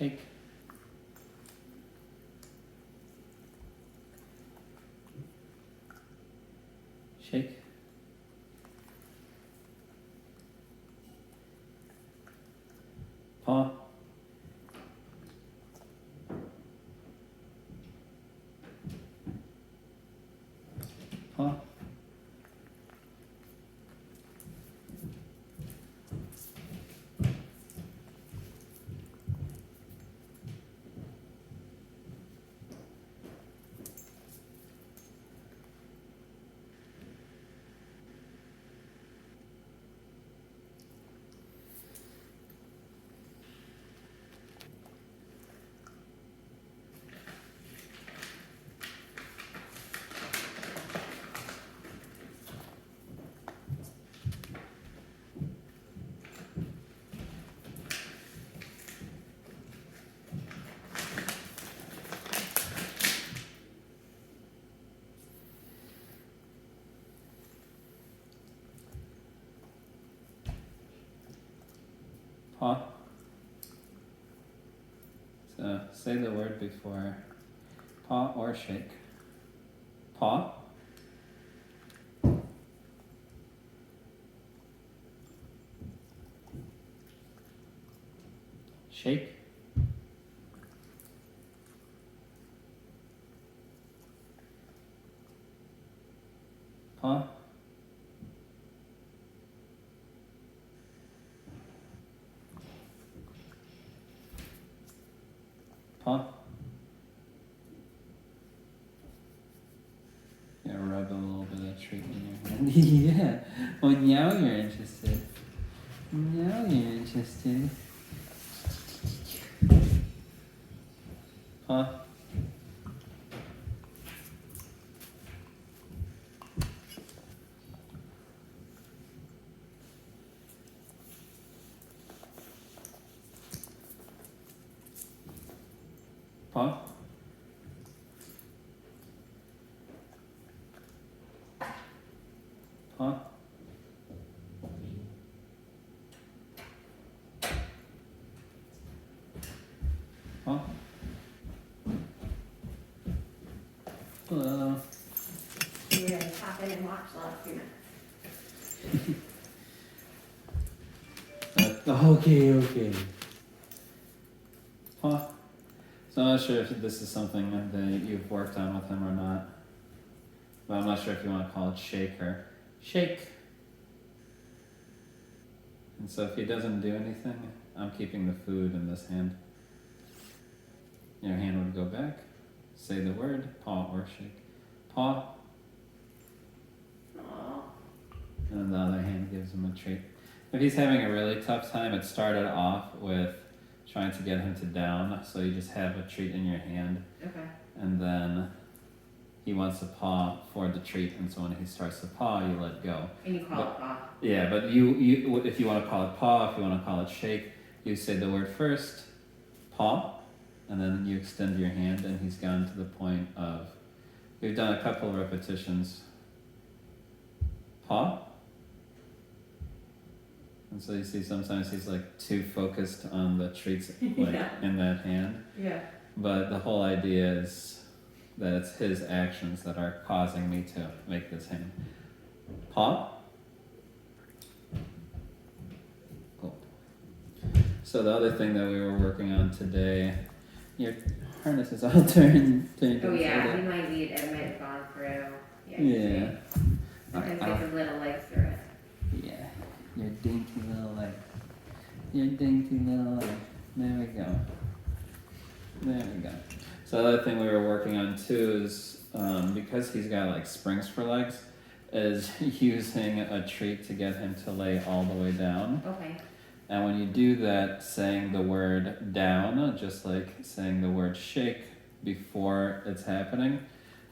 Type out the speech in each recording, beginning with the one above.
Shake. Shake. Paw. Paw. Paw. So say the word before paw or shake. Paw. Shake. Paw. Paw. Yeah, rub a little bit of treat in your hand. Yeah. Well, now you're interested. Now you're interested. Paw. Paw. Paw. Paw. Hello. You're going to pop in and watch the last few minutes. Okay. Paw. So I'm not sure if this is something that you've worked on with him or not. But I'm not sure if you want to call it shake or shake. And so if he doesn't do anything, I'm keeping the food in this hand. Your hand would go back, say the word, paw or shake. Paw. Aww. And then the other hand gives him a treat. If he's having a really tough time, it started off with trying to get him to down, so you just have a treat in your hand. Okay. And then he wants to paw for the treat, and so when he starts to paw, you let go. And you call it paw. Yeah, but you if you want to call it paw, if you want to call it shake, you say the word first, paw, and then you extend your hand, and he's gone to the point of, we've done a couple of repetitions, paw, and so you see sometimes he's like too focused on the treats like Yeah. in that hand, Yeah. but the whole idea is that it's his actions that are causing me to make this hand. Paw. Cool. So the other thing that we were working on today, your harness is all turned Oh yeah, inside we it. might need, it might have gone through. Yeah. Sometimes Alright, get the little legs through it. yeah. Your dinky little leg. Your dinky little leg. There we go. There we go. So the other thing we were working on too is, because he's got like springs for legs, is using a treat to get him to lay all the way down. Okay. And when you do that, saying the word down, just like saying the word shake before it's happening.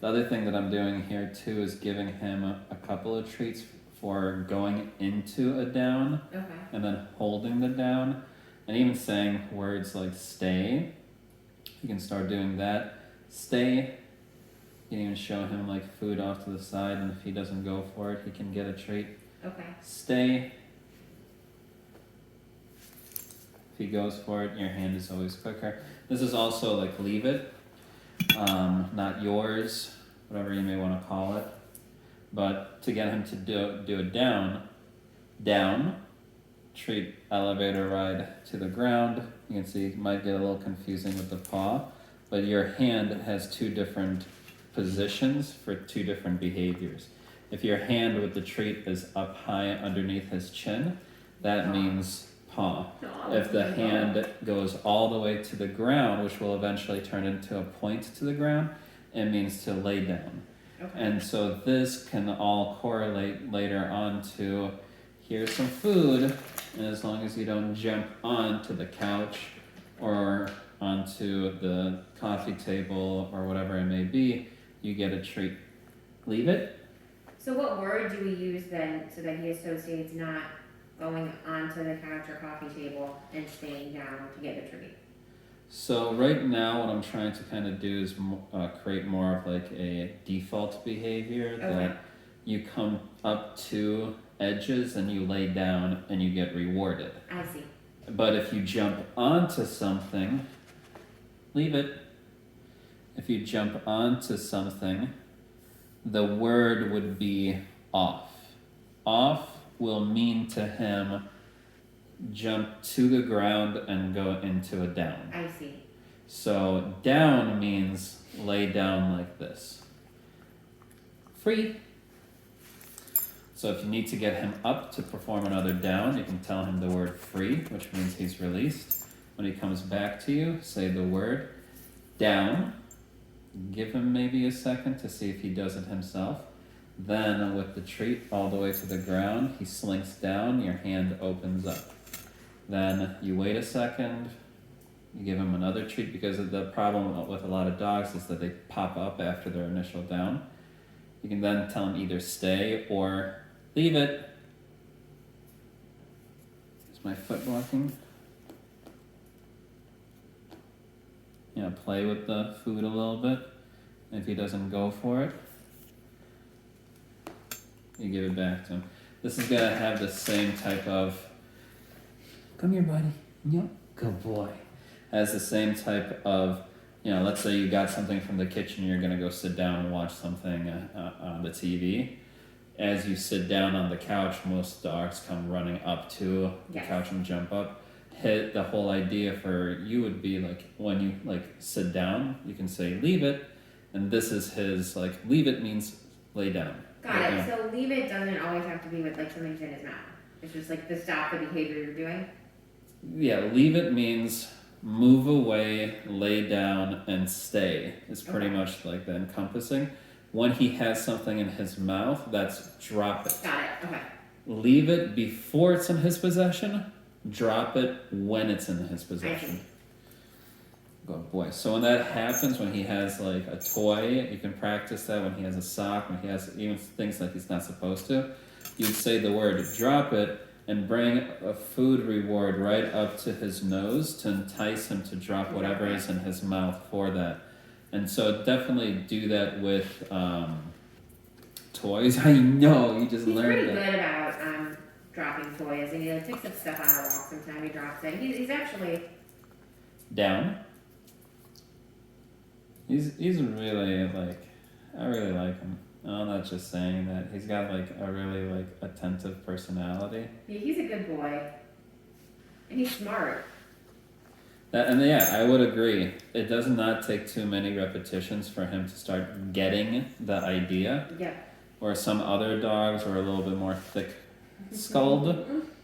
The other thing that I'm doing here too is giving him a couple of treats for going into a down Okay. and then holding the down, and even saying words like stay. You can start doing that. Stay. You can even show him like food off to the side, and if he doesn't go for it, he can get a treat. Okay. Stay. If he goes for it, your hand is always quicker. This is also like leave it, not yours, whatever you may want to call it. But to get him to do it down, treat, elevator ride to the ground. You can see it might get a little confusing with the paw, but your hand has two different positions for two different behaviors. If your hand with the treat is up high underneath his chin, that means paw. If the hand goes all the way to the ground, which will eventually turn into a point to the ground, it means to lay down. Okay. And so this can all correlate later on to here's some food, and as long as you don't jump onto the couch or onto the coffee table or whatever it may be, you get a treat. Leave it. So what word do we use then so that he associates not going onto the couch or coffee table and staying down to get the treat? So right now what I'm trying to kind of do is create more of like a default behavior that you come up to edges and you lay down and you get rewarded. I see. But if you jump onto something, leave it. If you jump onto something, the word would be off. Off will mean to him jump to the ground and go into a down. I see. So down means lay down like this. Free. So if you need to get him up to perform another down, you can tell him the word free, which means he's released. When he comes back to you, say the word down. Give him maybe a second to see if he does it himself. Then with the treat all the way to the ground, he slinks down, your hand opens up. Then you wait a second, you give him another treat, because the problem with a lot of dogs is that they pop up after their initial down. You can then tell him either stay or leave it. Is my foot walking? Play with the food a little bit. If he doesn't go for it, you give it back to him. This is gonna have the same type of, come here buddy, yep, good boy. Has the same type of, let's say you got something from the kitchen, you're gonna go sit down and watch something on the TV. As you sit down on the couch, most dogs come running up to the couch and jump up. The whole idea for you would be like, when you sit down, you can say leave it, and this is his leave it means lay down. Got it. So leave it doesn't always have to be with something's in his mouth. It's just to stop the behavior you're doing. Yeah, leave it means move away, lay down, and stay. It's pretty much like the encompassing. When he has something in his mouth, that's drop it. Got it. Okay. Leave it before it's in his possession. Drop it when it's in his possession. Good boy. So when that happens, when he has a toy, you can practice that. When he has a sock, when he has even things he's not supposed to, you say the word drop it and bring a food reward right up to his nose to entice him to drop whatever is in his mouth for that. And so definitely do that with toys. I know, you just learned that. He's pretty good about dropping toys, and he picks up stuff on a walk sometime, he drops it. He's actually... Down. He's really I really like him. I'm not just saying that. He's got a really attentive personality. Yeah, he's a good boy. And he's smart. I would agree. It does not take too many repetitions for him to start getting the idea. Yeah. Or some other dogs were a little bit more thick-skulled,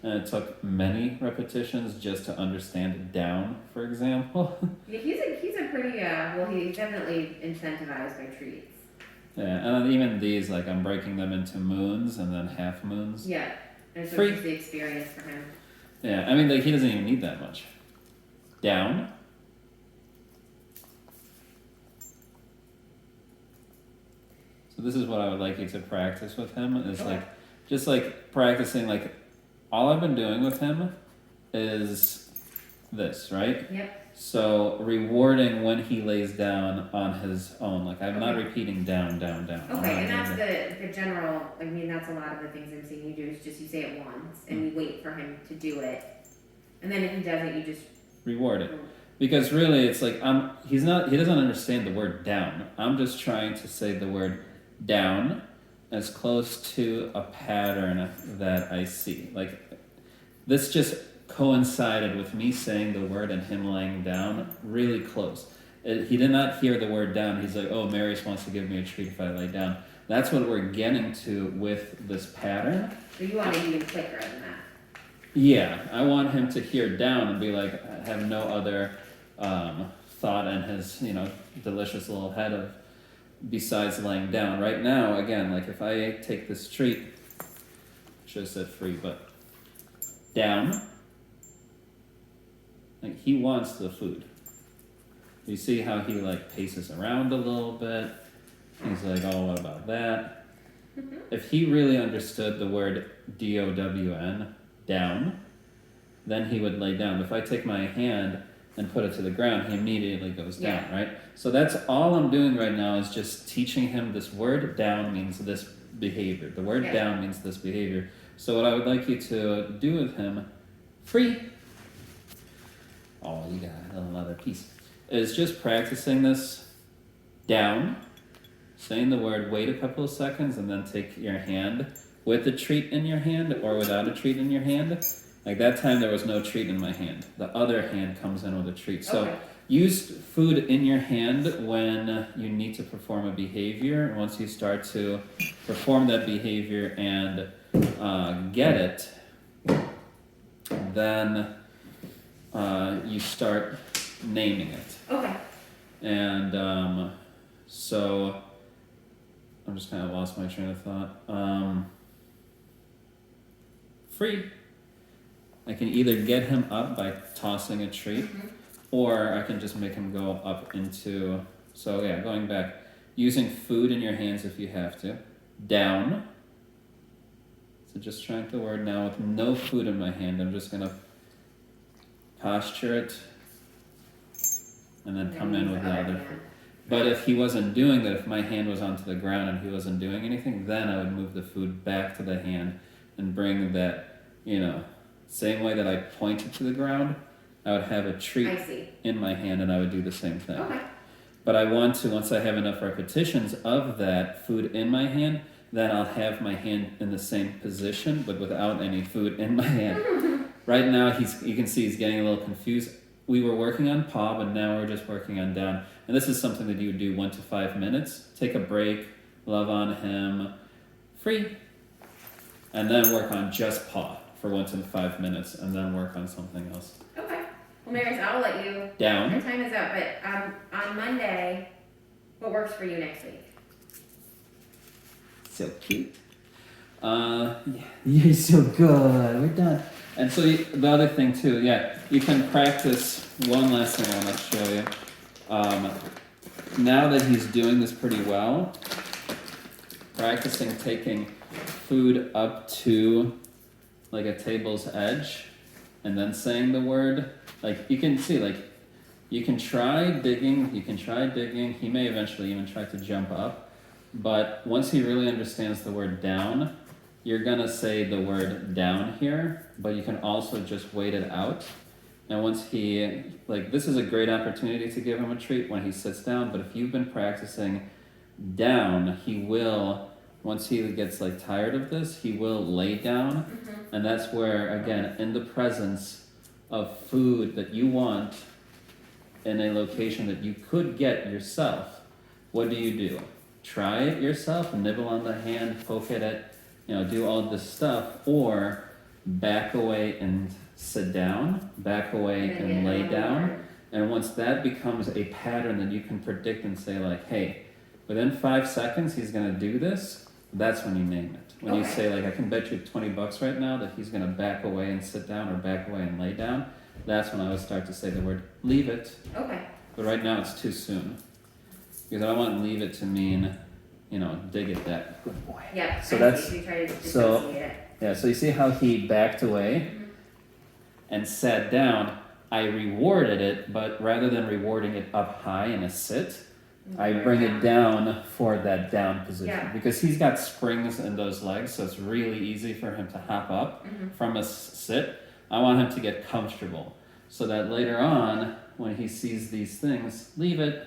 and it took many repetitions just to understand it down, for example. Yeah, he's a pretty, he's definitely incentivized by treats. Yeah, and then even these, I'm breaking them into moons and then half moons. Yeah, and so Free. it's just the experience for him. Yeah, he doesn't even need that much. Down. So this is what I would like you to practice with him, is just practicing, all I've been doing with him is this, right? Yep. So rewarding when he lays down on his own. I'm not repeating down, down, down. Okay, and that's the general, that's a lot of the things I'm seeing you do is just you say it once and you wait for him to do it. And then if he does it, you just reward it. Because really, it's like he doesn't understand the word down. I'm just trying to say the word down as close to a pattern that I see. Like this just coincided with me saying the word and him laying down really close. He did not hear the word down. He's like, oh, Marius wants to give me a treat if I lay down. That's what we're getting to with this pattern. So you want it even quicker than that. Yeah, I want him to hear down and be like, have no other thought in his, delicious little head of besides laying down. Right now, again, like if I take this treat, I should have said free, but down, like he wants the food. You see how he like paces around a little bit. He's like, oh, what about that? If he really understood the word D-O-W-N, down, then he would lay down. If I take my hand and put it to the ground, he immediately goes down, right? So that's all I'm doing right now is just teaching him this word down means this behavior. The word down means this behavior. So what I would like you to do with him, free. Oh, you got another piece. Is just practicing this down, saying the word, wait a couple of seconds, and then take your hand with a treat in your hand or without a treat in your hand. Like that time there was no treat in my hand. The other hand comes in with a treat. So use food in your hand when you need to perform a behavior. And once you start to perform that behavior and get it, then you start naming it. Okay. And so I'm just kind of lost my train of thought. Free. I can either get him up by tossing a treat, or I can just make him go up into, so yeah, going back, using food in your hands if you have to, down. So just trying the word now with no food in my hand. I'm just gonna posture it, and then come in with the other food. But if he wasn't doing that, if my hand was onto the ground and he wasn't doing anything, then I would move the food back to the hand and bring that, same way that I pointed to the ground, I would have a treat in my hand and I would do the same thing. Okay. But I want to, once I have enough repetitions of that food in my hand, then I'll have my hand in the same position, but without any food in my hand. Right now, you can see he's getting a little confused. We were working on paw, but now we're just working on down. And this is something that you would do 1 to 5 minutes. Take a break, love on him, free. And then work on just paw for 1 to 5 minutes, and then work on something else. Okay. Well, Marius, I'll let you. Down. Our time is up, but on Monday, what works for you next week? So cute. Yeah, you're so good. We're done. And so the other thing too, you can practice. One last thing I want to show you. Now that he's doing this pretty well, practicing taking food up to like a table's edge and then saying the word. Like you can see, like you can try digging. He may eventually even try to jump up, but once he really understands the word down, you're gonna say the word down here, but you can also just wait it out. And once this is a great opportunity to give him a treat when he sits down, but if you've been practicing down, he will, once he gets tired of this, he will lay down. And that's where, again, in the presence of food that you want in a location that you could get yourself, what do? Try it yourself, nibble on the hand, poke at it, do all this stuff, or back away and sit down, back away and lay down. And once that becomes a pattern that you can predict and say hey, within 5 seconds he's gonna do this, that's when you name it. When you say I can bet you $20 right now that he's gonna back away and sit down or back away and lay down, that's when I would start to say the word leave it. Okay. But right now it's too soon. Because I don't want leave it to mean, dig it that good boy. Yeah. So that's you try to dissociate it. Yeah, so you see how he backed away and sat down. I rewarded it, but rather than rewarding it up high in a sit, I bring it down for that down position. Because he's got springs in those legs, so it's really easy for him to hop up from a sit. I want him to get comfortable so that later on, when he sees these things, leave it.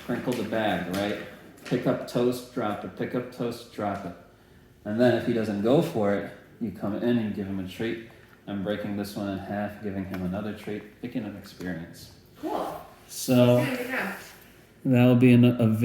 Sprinkle the bag, right? Pick up toast, drop it. Pick up toast, drop it. And then if he doesn't go for it, you come in and give him a treat. I'm breaking this one in half, giving him another treat, picking an experience. Cool. So Good job. that will be a video.